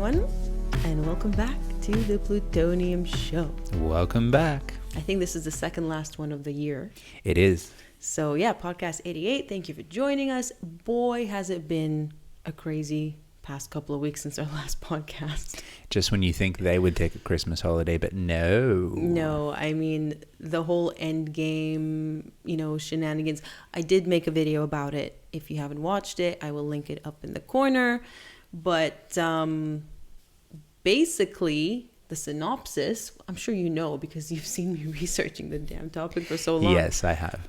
everyone, and welcome back to the Plutonium Show. Welcome back. I think this is the second last one of the year. It is. So yeah, podcast 88. Thank you for joining us. Boy, has it been a crazy past couple of weeks since our last podcast. Just when you think they would take a Christmas holiday, but no. No, I mean, the whole end game, shenanigans. I did make a video about it. If you haven't watched it, I will link it up in the corner. But basically, the synopsis, I'm sure you know because you've seen me researching the damn topic for so long. Yes, I have.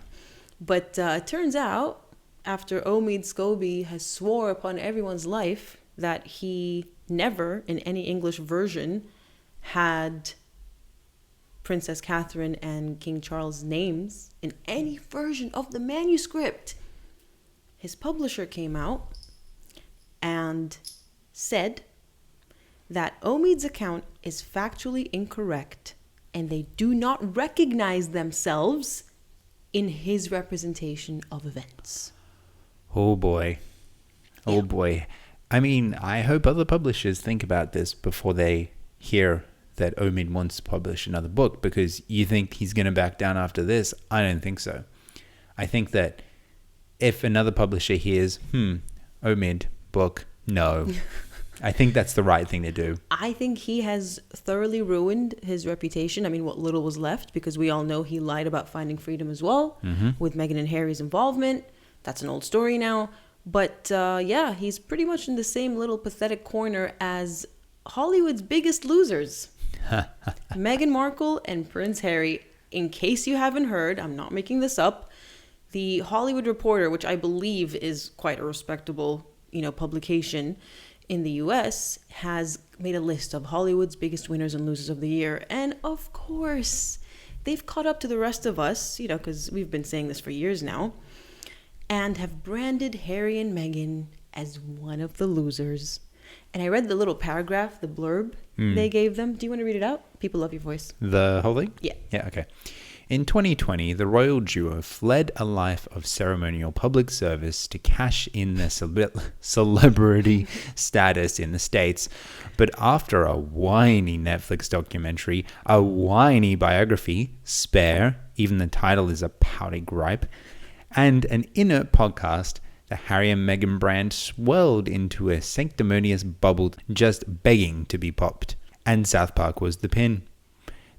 But it turns out, after Omid Scobby has swore upon everyone's life that he never, in any English version, had Princess Catherine and King Charles' names in any version of the manuscript, his publisher came out and said that Omid's account is factually incorrect and they do not recognize themselves in his representation of events. Oh boy. Oh boy. I mean, I hope other publishers think about this before they hear that Omid wants to publish another book, because you think he's going to back down after this? I don't think so. I think that if another publisher hears, Omid book, no. I think that's the right thing to do. I think he has thoroughly ruined his reputation. I mean, what little was left, because we all know he lied about finding freedom as well, with Meghan and Harry's involvement. That's an old story now. But yeah, he's pretty much in the same little pathetic corner as Hollywood's biggest losers. Meghan Markle and Prince Harry. In case you haven't heard, I'm not making this up, the Hollywood Reporter, which I believe is quite a respectable, publication in the US, has made a list of Hollywood's biggest winners and losers of the year. And of course, they've caught up to the rest of us, because we've been saying this for years now, and have branded Harry and Meghan as one of the losers. And I read the little paragraph, the blurb they gave them. Do you want to read it out? People love your voice. The whole thing? Yeah. Yeah, okay. In 2020, the royal duo fled a life of ceremonial public service to cash in their celebrity status in the States. But after a whiny Netflix documentary, a whiny biography, Spare, even the title is a pouty gripe, and an inert podcast, the Harry and Meghan brand swirled into a sanctimonious bubble just begging to be popped. And South Park was the pin.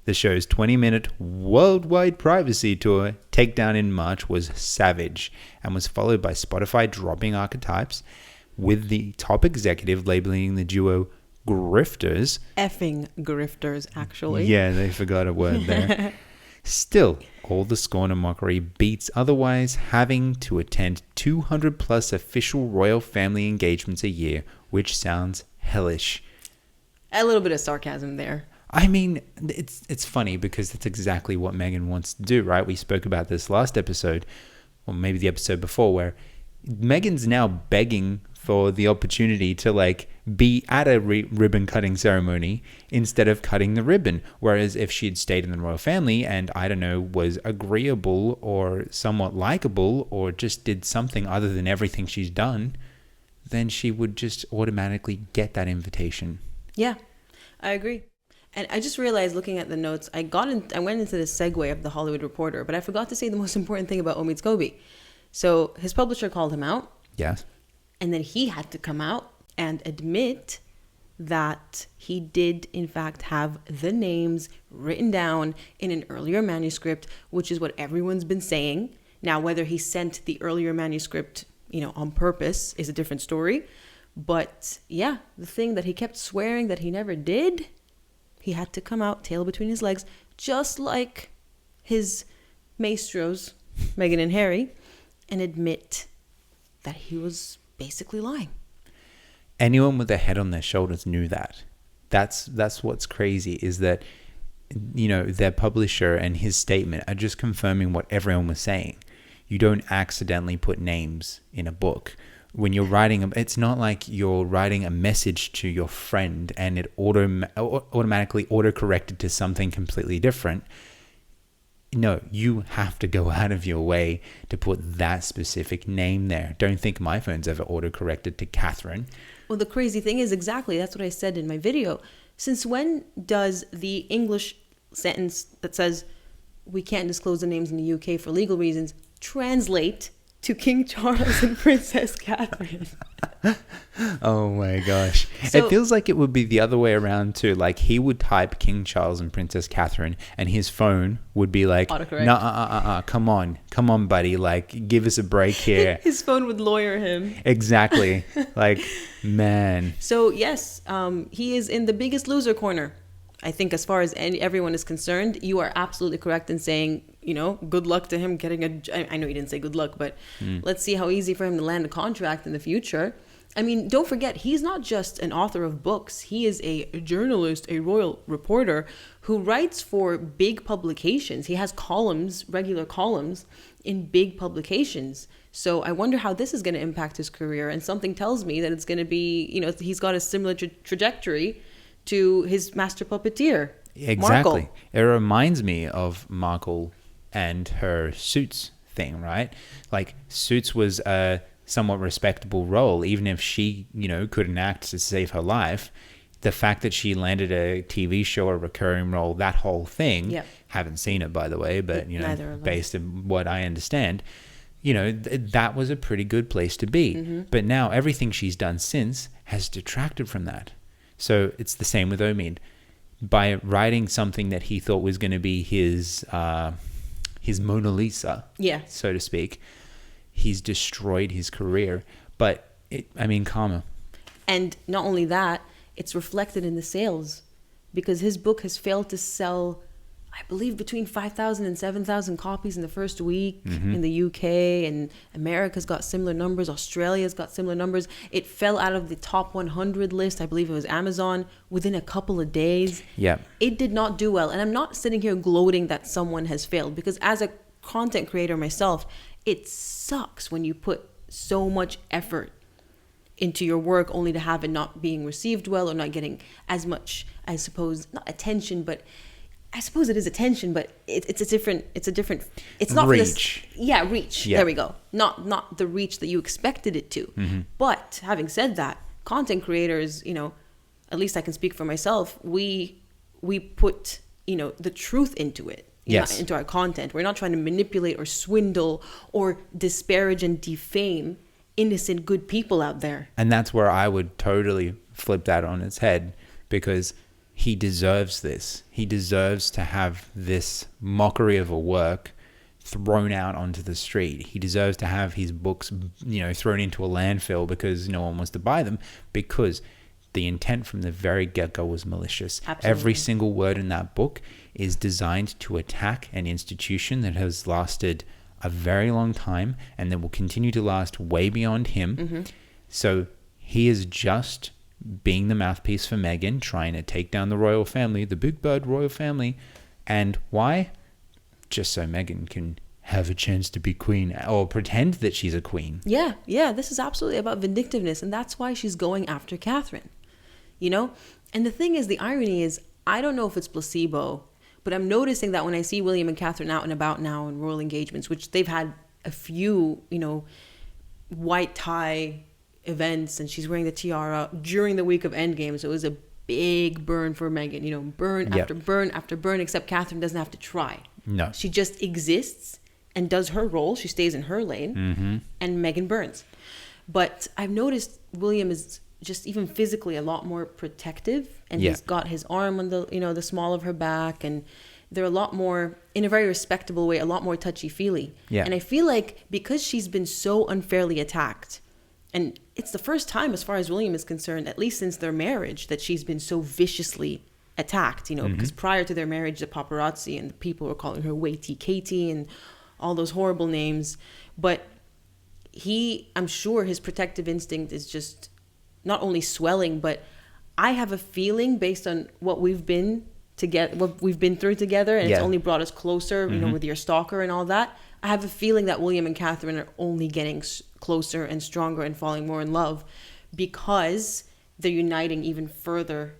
The show's 20-minute worldwide privacy tour takedown in March was savage and was followed by Spotify dropping archetypes, with the top executive labeling the duo grifters. Effing grifters, actually. Yeah, they forgot a word there. Still, all the scorn and mockery beats otherwise having to attend 200 plus official royal family engagements a year, which sounds hellish. A little bit of sarcasm there. I mean, it's funny because that's exactly what Meghan wants to do, right? We spoke about this last episode, or maybe the episode before, where Meghan's now begging for the opportunity to be at a ribbon cutting ceremony instead of cutting the ribbon. Whereas if she'd stayed in the royal family and, I don't know, was agreeable or somewhat likable or just did something other than everything she's done, then she would just automatically get that invitation. Yeah, I agree. And I just realized, looking at the notes, I went into the segue of the Hollywood Reporter, but I forgot to say the most important thing about Omid Scobby. So his publisher called him out. Yes. And then he had to come out and admit that he did, in fact, have the names written down in an earlier manuscript, which is what everyone's been saying. Now, whether he sent the earlier manuscript, on purpose is a different story. But yeah, the thing that he kept swearing that he never did, he had to come out, tail between his legs, just like his maestros, Meghan and Harry, and admit that he was basically lying. Anyone with a head on their shoulders knew that. That's what's crazy, is that, their publisher and his statement are just confirming what everyone was saying. You don't accidentally put names in a book. When you're writing, it's not like you're writing a message to your friend and it automatically auto-corrected to something completely different. No, you have to go out of your way to put that specific name there. Don't think my phone's ever auto-corrected to Catherine. Well, the crazy thing is exactly that's what I said in my video. Since when does the English sentence that says we can't disclose the names in the UK for legal reasons translate to King Charles and Princess Catherine? Oh my gosh. So- it feels like it would be the other way around too. Like he would type King Charles and Princess Catherine and his phone would be like, Autocorrect. nah, come on, buddy. Like, give us a break here. His phone would lawyer him. Exactly. Like, man. So yes, he is in the biggest loser corner. I think as far as everyone is concerned, you are absolutely correct in saying, good luck to him getting I know you didn't say good luck, but let's see how easy for him to land a contract in the future. I mean, don't forget, he's not just an author of books. He is a journalist, a royal reporter who writes for big publications. He has regular columns in big publications. So I wonder how this is going to impact his career. And something tells me that it's going to be, he's got a similar trajectory to his master puppeteer, Exactly. Markle. It reminds me of Markle and her Suits thing, right? Like, Suits was a somewhat respectable role, even if she, couldn't act to save her life. The fact that she landed a TV show, a recurring role, that whole thing, Yeah. haven't seen it, by the way, but, Neither of us. based on what I understand, that was a pretty good place to be. Mm-hmm. But now everything she's done since has detracted from that. So it's the same with Omid. By writing something that he thought was going to be his Mona Lisa, Yeah. so to speak, he's destroyed his career. But karma. And not only that, it's reflected in the sales because his book has failed to sell, I believe, between 5,000 and 7,000 copies in the first week in the UK, and America's got similar numbers. Australia's got similar numbers. It fell out of the top 100 list. I believe it was Amazon within a couple of days. Yeah. It did not do well. And I'm not sitting here gloating that someone has failed because as a content creator myself, it sucks when you put so much effort into your work only to have it not being received well or not getting as much, I suppose, not attention, but I suppose it is attention, but it's a different, it's not reach. For this, yeah, reach. Yeah. There we go. Not the reach that you expected it to. Mm-hmm. But having said that, content creators, at least I can speak for myself, we put, the truth into it. Yes. Into our content. We're not trying to manipulate or swindle or disparage and defame innocent good people out there. And that's where I would totally flip that on its head, because he deserves this. He deserves to have this mockery of a work thrown out onto the street. He deserves to have his books, thrown into a landfill because no one wants to buy them, because the intent from the very get-go was malicious. Absolutely. Every single word in that book is designed to attack an institution that has lasted a very long time and that will continue to last way beyond him. Mm-hmm. So he is just being the mouthpiece for Meghan, trying to take down the royal family, the big bad royal family. And why? Just so Meghan can have a chance to be queen or pretend that she's a queen. Yeah, this is absolutely about vindictiveness, and that's why she's going after Catherine. And the thing is, the irony is, I don't know if it's placebo, but I'm noticing that when I see William and Catherine out and about now in royal engagements, which they've had a few, white tie events, and she's wearing the tiara during the week of Endgame, so it was a big burn for Meghan, burn Yep. after burn after burn, except Catherine doesn't have to try. No. She just exists and does her role. She stays in her lane, and Meghan burns. But I've noticed William is just even physically a lot more protective, and Yeah. he's got his arm on the the small of her back, and they're a lot more, in a very respectable way, a lot more touchy-feely. Yeah. And I feel like because she's been so unfairly attacked, and it's the first time as far as William is concerned, at least since their marriage, that she's been so viciously attacked, because prior to their marriage, the paparazzi and the people were calling her Waity Katie and all those horrible names. But I'm sure his protective instinct is just not only swelling, but I have a feeling based on what we've been through together, and it's Yeah. only brought us closer, with your stalker and all that. I have a feeling that William and Catherine are only getting closer and stronger and falling more in love because they're uniting even further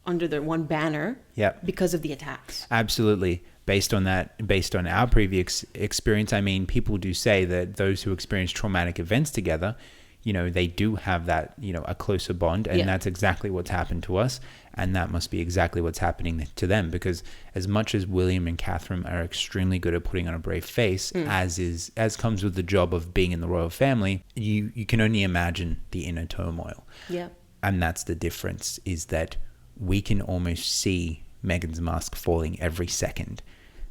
under their one banner. Yeah. Because of the attacks. Absolutely. Based on our previous experience, people do say that those who experience traumatic events together, they do have that, a closer bond, and that's exactly what's happened to us. And that must be exactly what's happening to them, because as much as William and Catherine are extremely good at putting on a brave face, as comes with the job of being in the royal family, you can only imagine the inner turmoil. Yeah. And that's the difference, is that we can almost see Meghan's mask falling every second.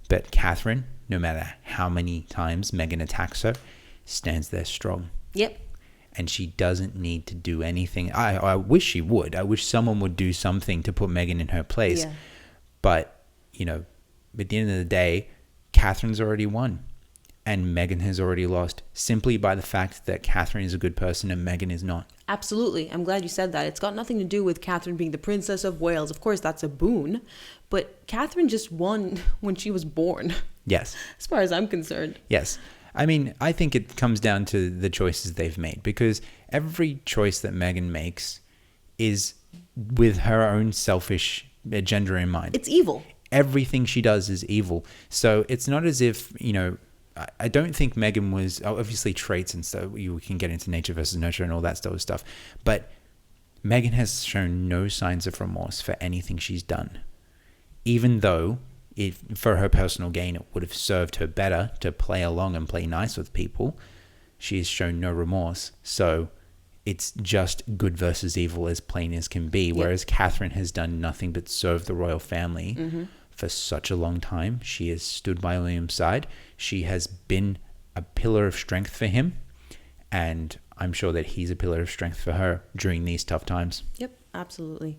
But Catherine, no matter how many times Meghan attacks her, stands there strong. Yep. And she doesn't need to do anything. I wish she would. I wish someone would do something to put Meghan in her place. Yeah. But, at the end of the day, Catherine's already won. And Meghan has already lost, simply by the fact that Catherine is a good person and Meghan is not. Absolutely. I'm glad you said that. It's got nothing to do with Catherine being the Princess of Wales. Of course, that's a boon. But Catherine just won when she was born. Yes. As far as I'm concerned. Yes. I mean, I think it comes down to the choices they've made, because every choice that Meghan makes is with her own selfish agenda in mind. It's evil. Everything she does is evil. So it's not as if, I don't think Meghan was, obviously traits and stuff, you can get into nature versus nurture and all that sort of stuff. But Meghan has shown no signs of remorse for anything she's done. Even though, if for her personal gain, it would have served her better to play along and play nice with people, she has shown no remorse. So it's just good versus evil, as plain as can be. Whereas Catherine has done nothing but serve the royal family for such a long time. She has stood by William's side. She has been a pillar of strength for him. And I'm sure that he's a pillar of strength for her during these tough times. Yep, absolutely.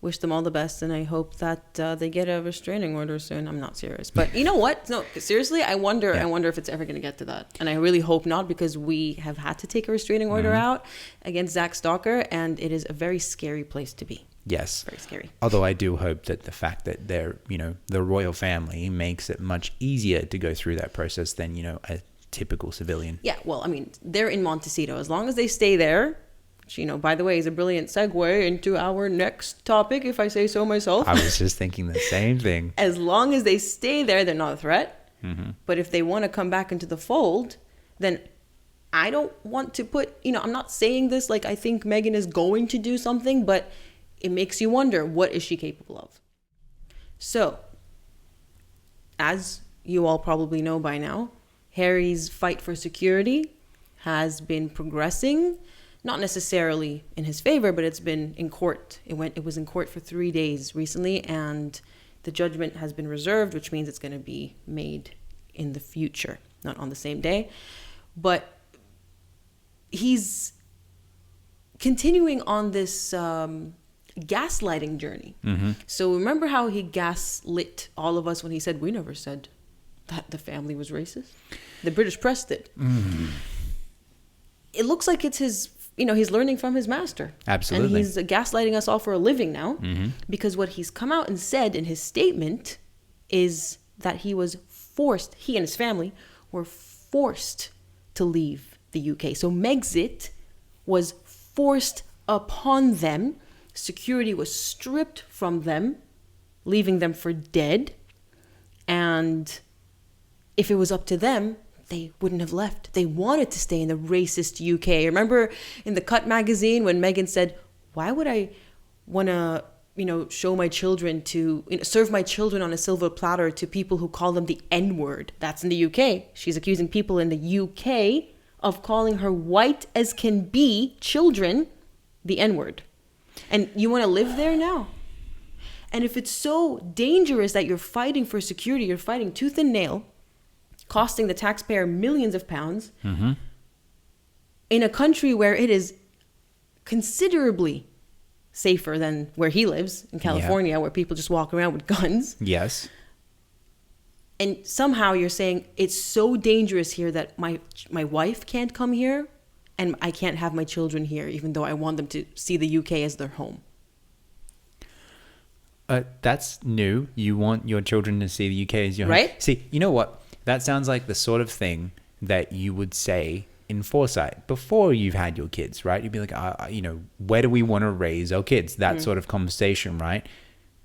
Wish them all the best, and I hope that they get a restraining order soon. I'm not serious, but you know what? No, seriously, I wonder if it's ever going to get to that, and I really hope not, because we have had to take a restraining order out against Zach Stalker, and it is a very scary place to be. Yes, very scary. Although I do hope that the fact that they're, the royal family makes it much easier to go through that process than a typical civilian. Yeah, well, I mean, they're in Montecito. As long as they stay there. Which, by the way, is a brilliant segue into our next topic, if I say so myself. I was just thinking the same thing. As long as they stay there, they're not a threat. But if they want to come back into the fold, then I don't want to put, I'm not saying this like I think Meghan is going to do something, but it makes you wonder, what is she capable of? So, as you all probably know by now, Harry's fight for security has been progressing. Not necessarily in his favor, but it's been in court. It was in court for 3 days recently, and the judgment has been reserved, which means it's going to be made in the future, not on the same day. But he's continuing on this gaslighting journey. So remember how he gaslit all of us when he said, we never said that the family was racist? The British press did. It looks like it's his... he's learning from his master. Absolutely. And he's gaslighting us all for a living now. Because what he's come out and said in his statement is that he and his family were forced to leave the UK. So Megxit was forced upon them. Security was stripped from them, leaving them for dead. And if it was up to them, they wouldn't have left. They wanted to stay in the racist UK. Remember in the Cut magazine when Meghan said, why would I want to, show my children serve my children on a silver platter to people who call them the N-word? That's in the UK. She's accusing people in the UK of calling her white as can be children the N-word. And you want to live there now? And if it's so dangerous that you're fighting for security, you're fighting tooth and nail, costing the taxpayer millions of pounds, in a country where it is considerably safer than where he lives, in California, where people just walk around with guns. Yes. And somehow you're saying it's so dangerous here that my wife can't come here and I can't have my children here, even though I want them to see the UK as their home. That's new. You want your children to see the UK as your home. Right? See, you know what? That sounds like the sort of thing that you would say in foresight before you've had your kids, right? You'd be like, where do we want to raise our kids? That sort of conversation, right?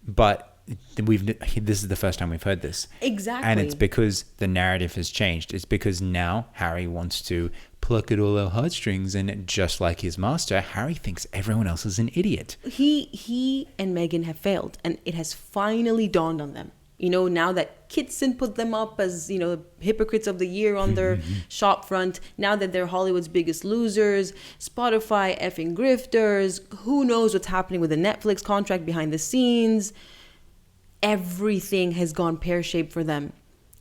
But this is the first time we've heard this. Exactly. And it's because the narrative has changed. It's because now Harry wants to pluck at all our heartstrings. And just like his master, Harry thinks everyone else is an idiot. He and Meghan have failed, and it has finally dawned on them. Now that Kitson put them up as, hypocrites of the year on their shop front, now that they're Hollywood's biggest losers, Spotify effing grifters, who knows what's happening with the Netflix contract behind the scenes. Everything has gone pear-shaped for them.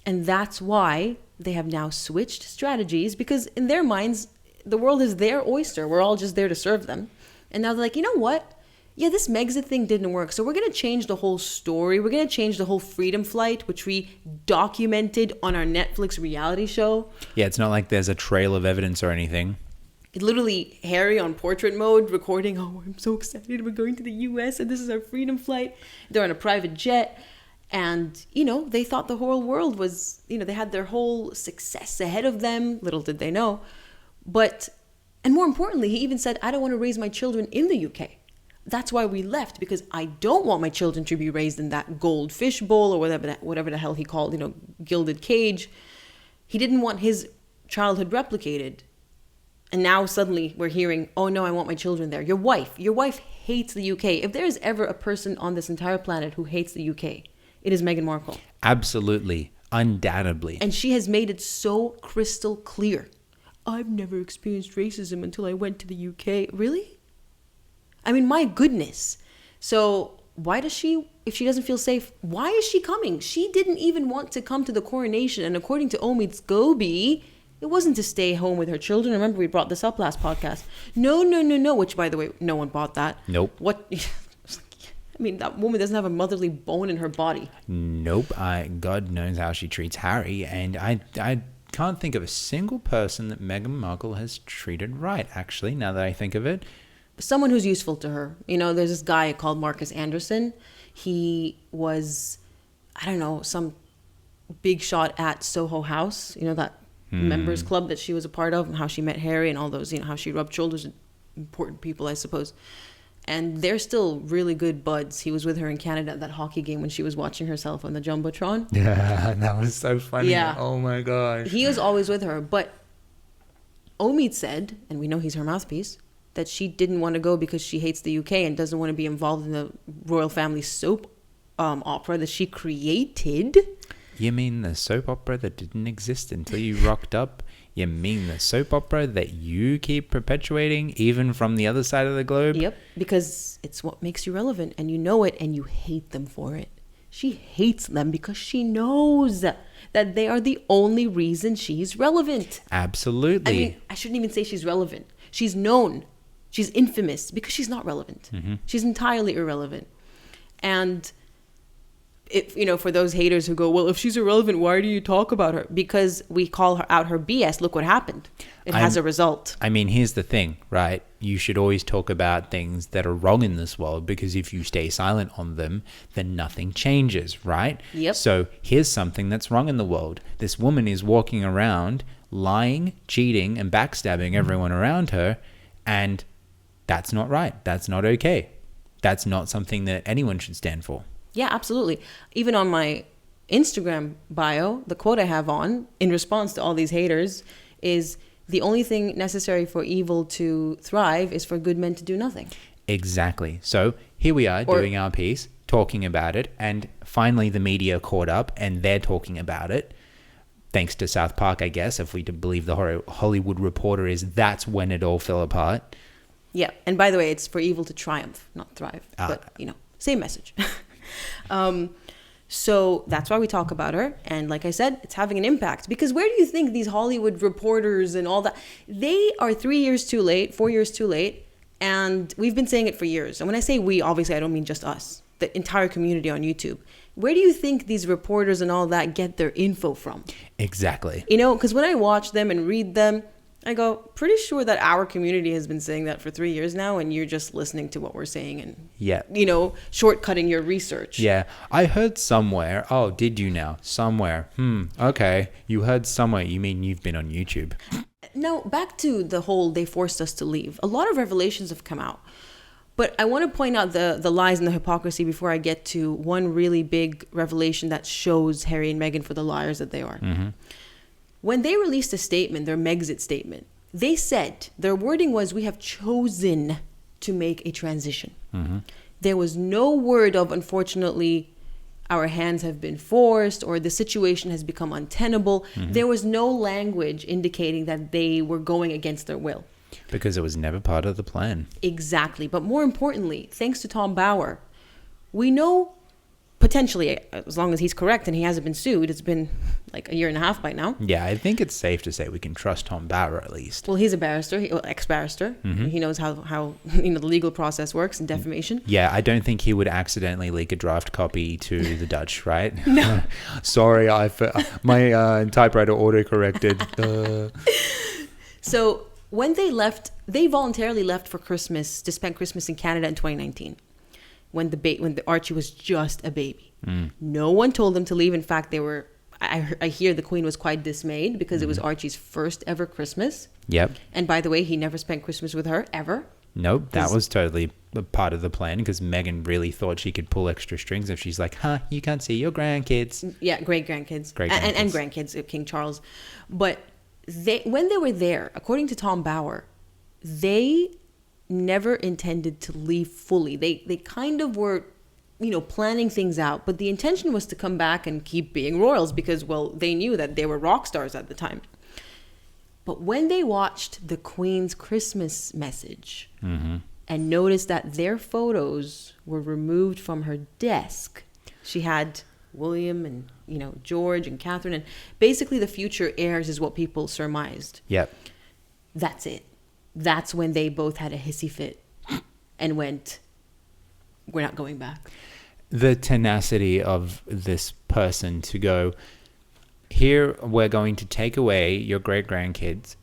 And that's why they have now switched strategies, because in their minds, the world is their oyster. We're all just there to serve them. And now they're like, you know what? Yeah, this Megxit thing didn't work. So we're going to change the whole story. We're going to change the whole freedom flight, which we documented on our Netflix reality show. Yeah, it's not like there's a trail of evidence or anything. Literally, Harry on portrait mode recording, oh, I'm so excited. We're going to the US and this is our freedom flight. They're on a private jet. And, they thought the whole world was, they had their whole success ahead of them. Little did they know. And more importantly, he even said, I don't want to raise my children in the UK. That's why we left, because I don't want my children to be raised in that gold fish bowl or whatever the hell he called, gilded cage. He didn't want his childhood replicated. And now suddenly we're hearing, oh no, I want my children there. Your wife hates the UK. If there is ever a person on this entire planet who hates the UK, it is Meghan Markle. Absolutely. Undoubtedly. And she has made it so crystal clear. I've never experienced racism until I went to the UK. Really? I mean, my goodness. So why does she, if she doesn't feel safe, why is she coming? She didn't even want to come to the coronation. And according to Omid Scobby, it wasn't to stay home with her children. Remember, we brought this up last podcast. No. Which, by the way, no one bought that. Nope. What? I mean, that woman doesn't have a motherly bone in her body. Nope. God knows how she treats Harry. And I can't think of a single person that Meghan Markle has treated right, actually, now that I think of it. Someone who's useful to her. There's this guy called Marcus Anderson. He was, I don't know, some big shot at Soho House, that members club that she was a part of, and how she met Harry and all those, how she rubbed shoulders with important people, I suppose. And they're still really good buds. He was with her in Canada at that hockey game when she was watching herself on the Jumbotron. Yeah, that was so funny. Yeah. Oh my gosh. He was always with her. But Omid said, and we know he's her mouthpiece, that she didn't want to go because she hates the UK and doesn't want to be involved in the royal family soap opera that she created. You mean the soap opera that didn't exist until you rocked up? You mean the soap opera that you keep perpetuating even from the other side of the globe? Yep, because it's what makes you relevant, and you know it, and you hate them for it. She hates them because she knows that they are the only reason she's relevant. Absolutely. I mean, I shouldn't even say she's relevant. She's known. She's infamous because she's not relevant. Mm-hmm. She's entirely irrelevant. And for those haters who go, well, if she's irrelevant, why do you talk about her? Because we call her out her BS. Look what happened. It has a result. I mean, here's the thing, right? You should always talk about things that are wrong in this world, because if you stay silent on them, then nothing changes, right? Yep. So here's something that's wrong in the world. This woman is walking around lying, cheating, and backstabbing everyone around her, and that's not right. That's not okay. That's not something that anyone should stand for. Yeah, absolutely. Even on my Instagram bio, the quote I have on, in response to all these haters, is the only thing necessary for evil to thrive is for good men to do nothing. Exactly. So here we are doing our piece, talking about it, and finally the media caught up and they're talking about it. Thanks to South Park, I guess, if we believe the Hollywood Reporter that's when it all fell apart. Yeah. And by the way, it's for evil to triumph, not thrive. But, same message. So that's why we talk about her. And like I said, it's having an impact. Because where do you think these Hollywood reporters and all that, they are 3 years too late, 4 years too late. And we've been saying it for years. And when I say we, obviously, I don't mean just us, the entire community on YouTube. Where do you think these reporters and all that get their info from? Exactly. Because when I watch them and read them, I go, pretty sure that our community has been saying that for 3 years now, and you're just listening to what we're saying and, shortcutting your research. Yeah. I heard somewhere. Oh, did you now? Somewhere. Okay. You heard somewhere. You mean you've been on YouTube. Now, back to the whole they forced us to leave. A lot of revelations have come out. But I want to point out the lies and the hypocrisy before I get to one really big revelation that shows Harry and Meghan for the liars that they are. Mm-hmm. When they released a statement, their Megxit statement, they said, their wording was, we have chosen to make a transition. There was no word of, unfortunately, our hands have been forced or the situation has become untenable. There was no language indicating that they were going against their will. Because it was never part of the plan. Exactly. But more importantly, thanks to Tom Bauer, we know potentially, as long as he's correct and he hasn't been sued, it's been like a year and a half by now. Yeah, I think it's safe to say we can trust Tom Bauer at least. Well, he's a barrister, ex-barrister. He knows how the legal process works in defamation. Yeah, I don't think he would accidentally leak a draft copy to the Dutch, right? No. Sorry, my typewriter auto-corrected. So when they left, they voluntarily left for Christmas to spend Christmas in Canada in 2019. When the Archie was just a baby. No one told them to leave. In fact, they were. I hear the Queen was quite dismayed because it was Archie's first ever Christmas. Yep. And by the way, he never spent Christmas with her ever. Nope, that was totally a part of the plan because Meghan really thought she could pull extra strings if she's like, you can't see your grandkids. Yeah, great-grandkids. Great-grandkids. And grandkids of King Charles. But when they were there, according to Tom Bauer, they never intended to leave fully. They kind of were, planning things out, but the intention was to come back and keep being royals because, well, they knew that they were rock stars at the time. But when they watched the Queen's Christmas message and noticed that their photos were removed from her desk, she had William and, George and Catherine, and basically the future heirs is what people surmised. Yep. That's it. That's when they both had a hissy fit and went, we're not going back. The tenacity of this person to go, here we're going to take away your great-grandkid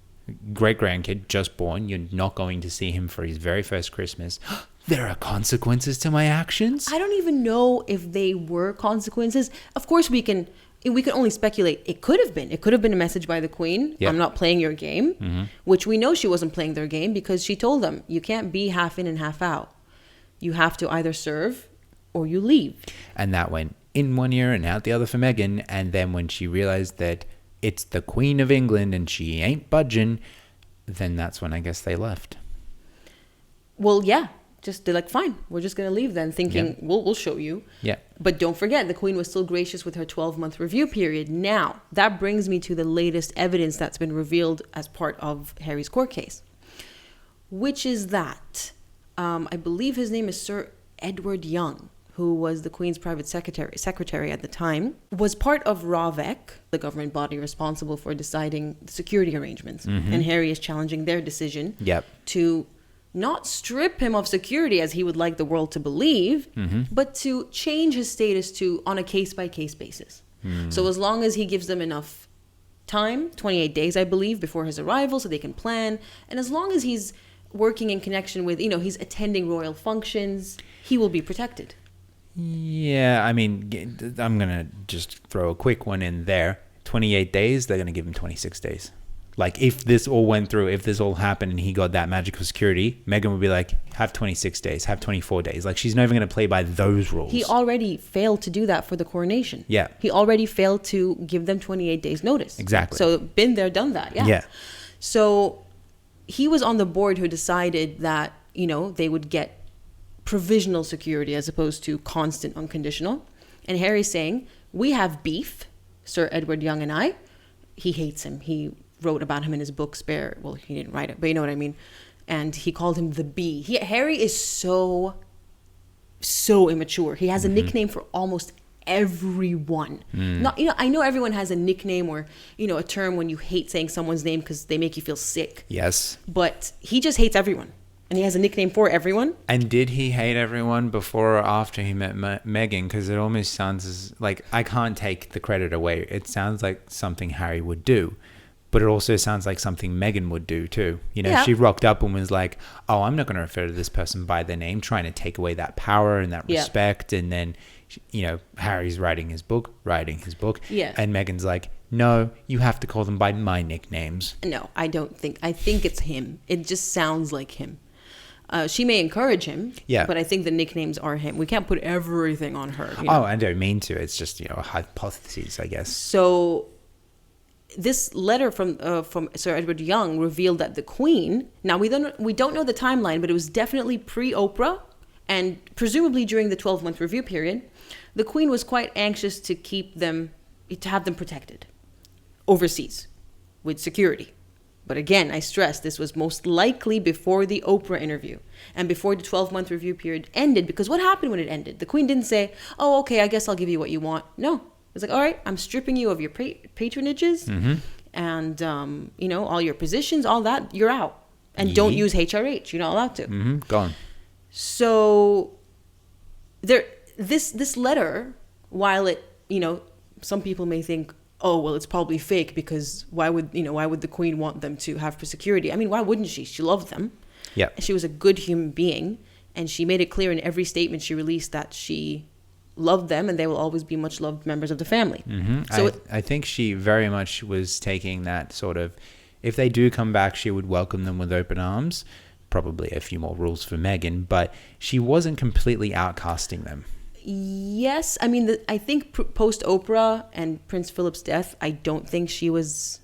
just born. You're not going to see him for his very first Christmas. There are consequences to my actions? I don't even know if they were consequences. Of course, we can only speculate. It could have been a message by the Queen. Yep. I'm not playing your game, which we know she wasn't playing their game because she told them, you can't be half in and half out. You have to either serve or you leave. And that went in one ear and out the other for Meghan. And then when she realized that it's the Queen of England and she ain't budging, then that's when I guess they left. Well, yeah. They're like, fine, we're just going to leave then, thinking, we'll show you. Yeah. But don't forget, the Queen was still gracious with her 12-month review period. Now, that brings me to the latest evidence that's been revealed as part of Harry's court case, which is that, I believe his name is Sir Edward Young, who was the Queen's private secretary at the time, was part of RAVEC, the government body responsible for deciding the security arrangements. And Harry is challenging their decision to not strip him of security as he would like the world to believe, but to change his status to on a case-by-case basis. So as long as he gives them enough time, 28 days, I believe, before his arrival so they can plan, and as long as he's working in connection with, he's attending royal functions, he will be protected. Yeah, I mean, I'm going to just throw a quick one in there. 28 days, they're going to give him 26 days. Like, if this all went through, if this all happened and he got that magical security, Meghan would be like, have 26 days, have 24 days. Like, she's never going to play by those rules. He already failed to do that for the coronation. Yeah. He already failed to give them 28 days notice. Exactly. So, been there, done that. Yeah. So, he was on the board who decided that, they would get provisional security as opposed to constant unconditional. And Harry's saying, we have beef, Sir Edward Young and I. He hates him. He wrote about him in his book Spare. Well, he didn't write it, but you know what I mean. And he called him the Bee. Harry is so immature. He has a nickname for almost everyone. Not, I know everyone has a nickname or, a term when you hate saying someone's name because they make you feel sick. Yes. But he just hates everyone. And he has a nickname for everyone. And did he hate everyone before or after he met Meghan? Because it almost sounds like, I can't take the credit away. It sounds like something Harry would do. But it also sounds like something Meghan would do too. She rocked up and was like, oh, I'm not going to refer to this person by their name, trying to take away that power and that respect. And then, Harry's writing his book. Yeah. And Meghan's like, no, you have to call them by my nicknames. No, I think it's him. It just sounds like him. She may encourage him, but I think the nicknames are him. We can't put everything on her. Oh, I don't mean to. It's just, a hypothesis, I guess. So this letter from Sir Edward Young revealed that the Queen, now we don't know the timeline, but it was definitely pre-Oprah and presumably during the 12-month review period. The Queen was quite anxious to have them protected overseas with security. But again, I stress this was most likely before the Oprah interview and before the 12-month review period ended, because what happened when it ended? The Queen didn't say, oh, okay, I guess I'll give you what you want. No. It's like, all right, I'm stripping you of your patronages and, all your positions, all that, you're out. And don't use HRH. You're not allowed to. Gone. So this letter, while it, some people may think, oh, well, it's probably fake because why would the Queen want them to have for security? I mean, why wouldn't she? She loved them. Yeah. She was a good human being. And she made it clear in every statement she released that she loved them and they will always be much loved members of the family. So I think she very much was taking that sort of, if they do come back, she would welcome them with open arms. Probably a few more rules for Meghan, but she wasn't completely outcasting them. Yes. I mean, I think post-Oprah and Prince Philip's death, I don't think she was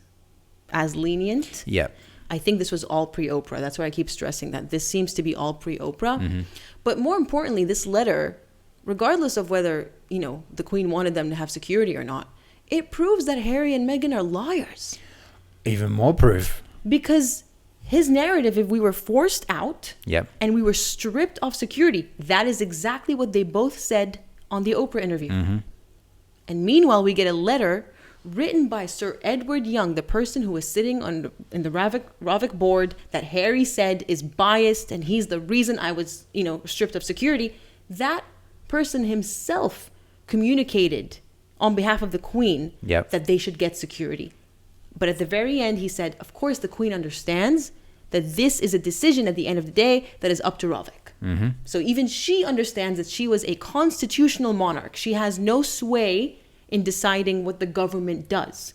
as lenient. Yeah. I think this was all pre-Oprah. That's why I keep stressing that this seems to be all pre-Oprah. But more importantly, this letter, regardless of whether, the Queen wanted them to have security or not, it proves that Harry and Meghan are liars. Even more proof. Because his narrative, if we were forced out and we were stripped of security, that is exactly what they both said on the Oprah interview. And meanwhile, we get a letter written by Sir Edward Young, the person who was sitting in the Ravik board that Harry said is biased and he's the reason I was, stripped of security. That person himself communicated on behalf of the Queen that they should get security. But at the very end, he said, of course, the Queen understands that this is a decision at the end of the day that is up to Ravik. So even she understands that she was a constitutional monarch. She has no sway in deciding what the government does.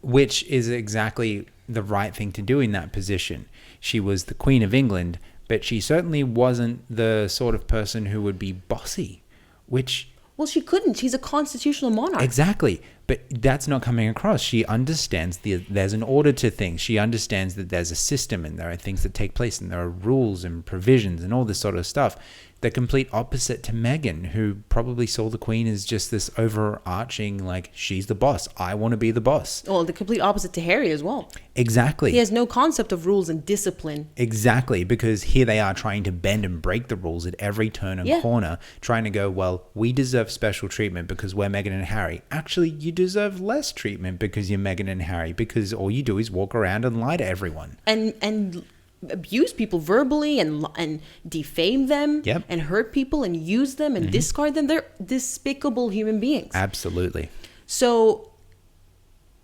Which is exactly the right thing to do in that position. She was the Queen of England, but she certainly wasn't the sort of person who would be bossy, which... Well, she couldn't. She's a constitutional monarch. Exactly. But that's not coming across. She understands there's an order to things. She understands that there's a system and there are things that take place and there are rules and provisions and all this sort of stuff. The complete opposite to Meghan, who probably saw the Queen as just this overarching, like, she's the boss. I want to be the boss. Well, the complete opposite to Harry as well. Exactly. He has no concept of rules and discipline. Exactly, because here they are trying to bend and break the rules at every turn and corner, trying to go, well, we deserve special treatment because we're Meghan and Harry. Actually, you deserve less treatment because you're Meghan and Harry, because all you do is walk around and lie to everyone. And abuse people verbally and defame them and hurt people and use them and discard them. They're despicable human beings. Absolutely. So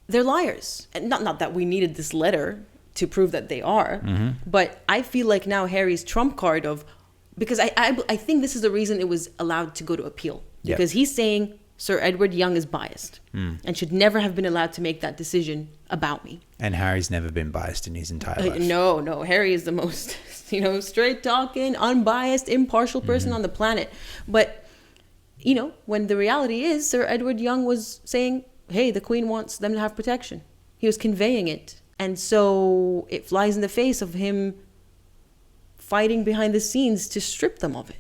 they're liars. And not that we needed this letter to prove that they are, but I feel like now Harry's trump card because I think this is the reason it was allowed to go to appeal, because he's saying Sir Edward Young is biased and should never have been allowed to make that decision about me. And Harry's never been biased in his entire life. No. Harry is the most, straight talking, unbiased, impartial person on the planet. But, when the reality is Sir Edward Young was saying, hey, the Queen wants them to have protection. He was conveying it. And so it flies in the face of him fighting behind the scenes to strip them of it.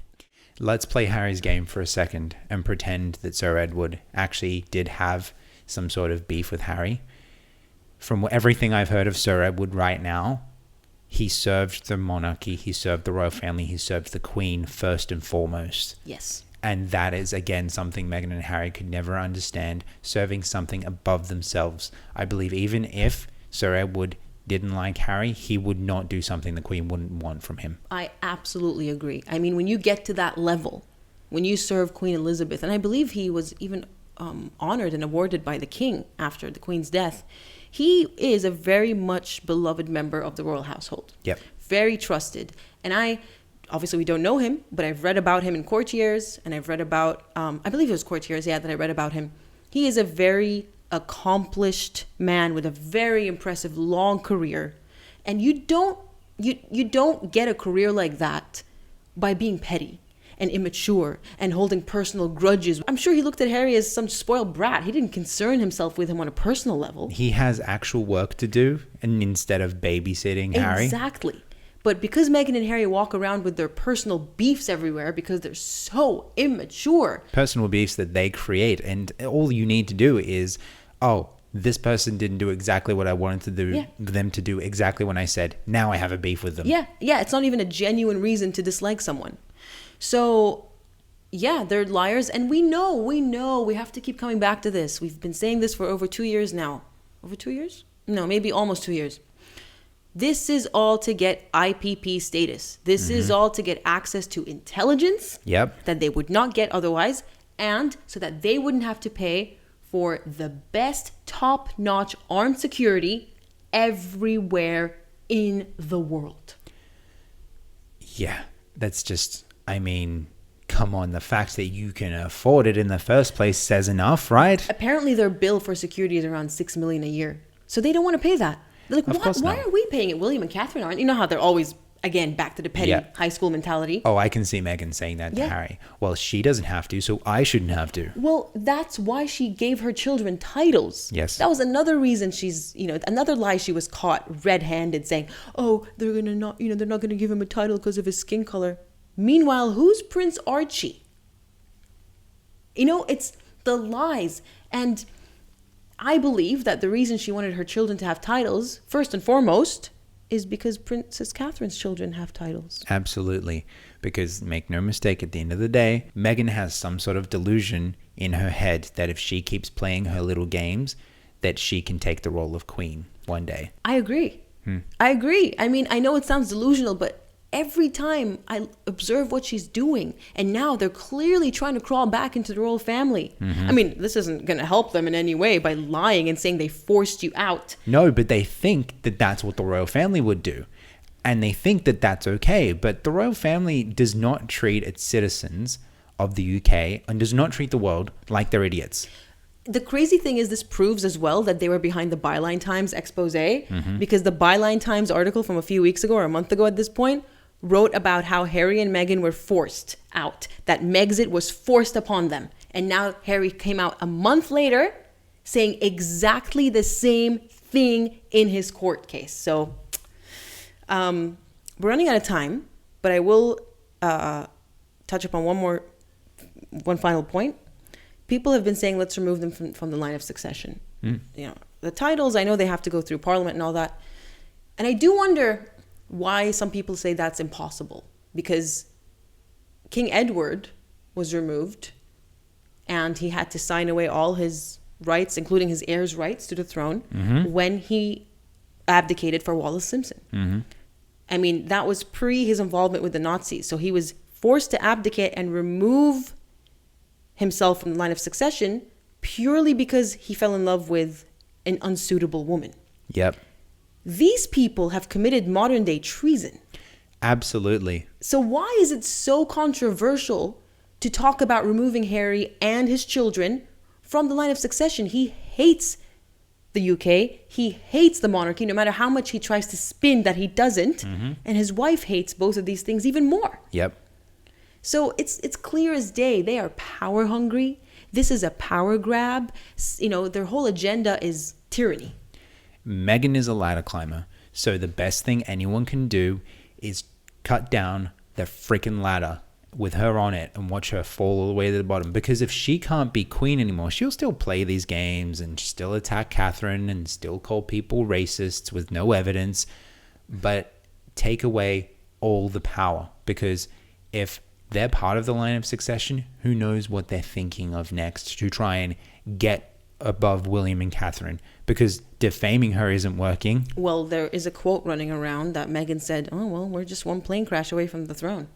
Let's play Harry's game for a second and pretend that Sir Edward actually did have some sort of beef with Harry. From everything I've heard of Sir Edward right now, he served the monarchy, he served the royal family, he served the Queen first and foremost. Yes. And that is, again, something Meghan and Harry could never understand, serving something above themselves. I believe even if Sir Edward didn't like Harry, he would not do something the Queen wouldn't want from him. I absolutely agree. I mean, when you get to that level, when you serve Queen Elizabeth, and I believe he was even honored and awarded by the King after the Queen's death, he is a very much beloved member of the royal household. Yep. Very trusted. And obviously we don't know him, but I've read about him in Courtiers, and I've read about, I believe it was Courtiers, that I read about him. He is a very accomplished man with a very impressive long career, and you don't get a career like that by being petty. and immature and holding personal grudges. I'm sure he looked at Harry as some spoiled brat. He didn't concern himself with him on a personal level. He has actual work to do, and instead of babysitting Harry. Exactly. But because Meghan and Harry walk around with their personal beefs everywhere because they're so immature. Personal beefs that they create. And all you need to do is, this person didn't do exactly what I wanted to do them to do exactly when I said, now I have a beef with them. Yeah. It's not even a genuine reason to dislike someone. So, yeah, they're liars. And we know, we have to keep coming back to this. We've been saying this for over 2 years now. Over 2 years? No, maybe almost 2 years. This is all to get IPP status. This is all to get access to intelligence that they would not get otherwise, and so that they wouldn't have to pay for the best top-notch armed security everywhere in the world. Yeah, that's just, come on. The fact that you can afford it in the first place says enough, right? Apparently their bill for security is around $6 million a year. So they don't want to pay that. They're like, why are we paying it? William and Catherine aren't. You know how they're always, again, back to the petty high school mentality. Oh, I can see Meghan saying that to Harry. Well, she doesn't have to, so I shouldn't have to. Well, that's why she gave her children titles. Yes. That was another reason she's, another lie she was caught red-handed saying, they're not going to give him a title because of his skin color. Meanwhile, who's Prince Archie? It's the lies. And I believe that the reason she wanted her children to have titles, first and foremost, is because Princess Catherine's children have titles. Absolutely. Because make no mistake, at the end of the day, Meghan has some sort of delusion in her head that if she keeps playing her little games, that she can take the role of queen one day. I agree. I agree. I know it sounds delusional, but every time I observe what she's doing, and now they're clearly trying to crawl back into the royal family. This isn't going to help them in any way by lying and saying they forced you out. No, but they think that that's what the royal family would do. And they think that that's okay. But the royal family does not treat its citizens of the UK and does not treat the world like they're idiots. The crazy thing is this proves as well that they were behind the Byline Times expose, because the Byline Times article from a few weeks ago or a month ago at this point wrote about how Harry and Meghan were forced out, that Megxit was forced upon them. And now Harry came out a month later saying exactly the same thing in his court case. So we're running out of time, but I will touch upon one final point. People have been saying, let's remove them from the line of succession. The titles, I know they have to go through Parliament and all that. And I do wonder why some people say that's impossible, because King Edward was removed and he had to sign away all his rights, including his heir's rights to the throne, when he abdicated for Wallace Simpson. That was pre his involvement with the Nazis. So he was forced to abdicate and remove himself from the line of succession purely because he fell in love with an unsuitable woman. Yep. These people have committed modern day treason. Absolutely. So why is it so controversial to talk about removing Harry and his children from the line of succession? He hates the UK. He hates the monarchy, no matter how much he tries to spin that he doesn't. And his wife hates both of these things even more. Yep. So it's clear as day. They are power hungry. This is a power grab. Their whole agenda is tyranny. Meghan is a ladder climber, so the best thing anyone can do is cut down the freaking ladder with her on it and watch her fall all the way to the bottom. Because if she can't be queen anymore, she'll still play these games and still attack Catherine and still call people racists with no evidence, but take away all the power. Because if they're part of the line of succession, who knows what they're thinking of next to try and get above William and Catherine, because defaming her isn't working. Well, there is a quote running around that Meghan said, we're just one plane crash away from the throne.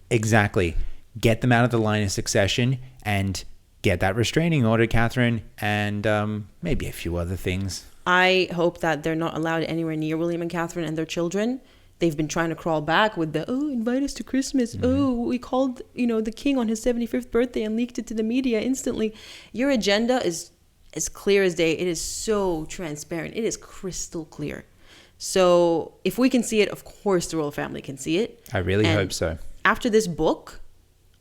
Exactly. Get them out of the line of succession and get that restraining order, Catherine, and maybe a few other things. I hope that they're not allowed anywhere near William and Catherine and their children. They've been trying to crawl back with the, invite us to Christmas. We called, the king on his 75th birthday and leaked it to the media instantly. Your agenda is as clear as day. It is so transparent. It is crystal clear. So if we can see it, of course the royal family can see it. I really hope so. After this book,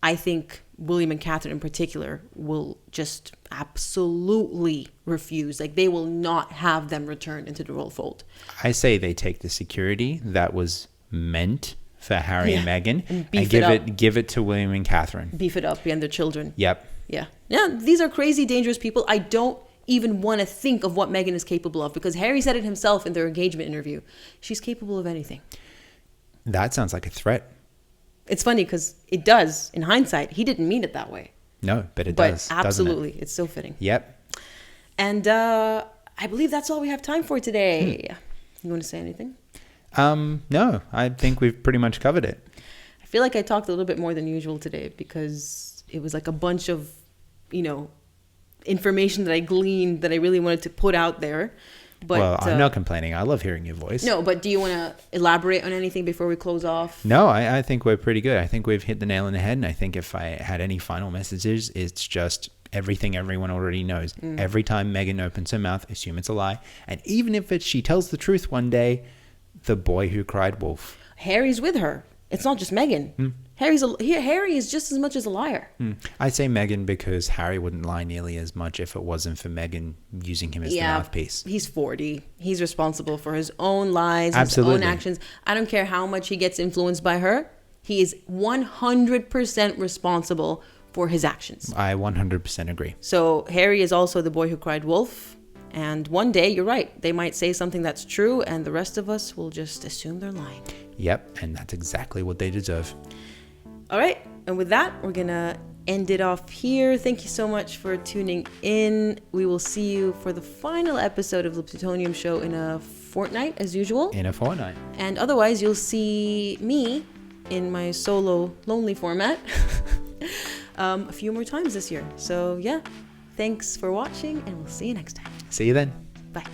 I think William and Catherine in particular will just absolutely refuse. Like, they will not have them returned into the royal fold. I say they take the security that was meant for Harry and Meghan And give it to William and Catherine. Beef it up and their children. Yep. Yeah. These are crazy, dangerous people. I don't even want to think of what Meghan is capable of, because Harry said it himself in their engagement interview. She's capable of anything. That sounds like a threat. It's funny because it does. In hindsight, he didn't mean it that way. No, but it does. Absolutely. Doesn't it? It's so fitting. Yep. And I believe that's all we have time for today. You want to say anything? No, I think we've pretty much covered it. I feel like I talked a little bit more than usual today because it was like a bunch of, information that I gleaned that I really wanted to put out there. But, well, I'm not complaining. I love hearing your voice. No, but do you want to elaborate on anything before we close off? No, I think we're pretty good. I think we've hit the nail on the head. And I think if I had any final messages, it's just everything everyone already knows. Every time Meghan opens her mouth, assume it's a lie. And even if she tells the truth one day, the boy who cried wolf. Harry's with her. It's not just Meghan. Harry is just as much as a liar. I say Meghan because Harry wouldn't lie nearly as much if it wasn't for Meghan using him as the mouthpiece. He's 40. He's responsible for his own lies, Absolutely. his own actions. I don't care how much he gets influenced by her. He is 100% responsible for his actions. I 100% agree. So Harry is also the boy who cried wolf. And one day, you're right, they might say something that's true and the rest of us will just assume they're lying. Yep, and that's exactly what they deserve. All right, and with that, we're going to end it off here. Thank you so much for tuning in. We will see you for the final episode of the Plutonium Show in a fortnight, as usual. In a fortnight. And otherwise, you'll see me in my solo lonely format a few more times this year. So yeah, thanks for watching and we'll see you next time. See you then. Bye.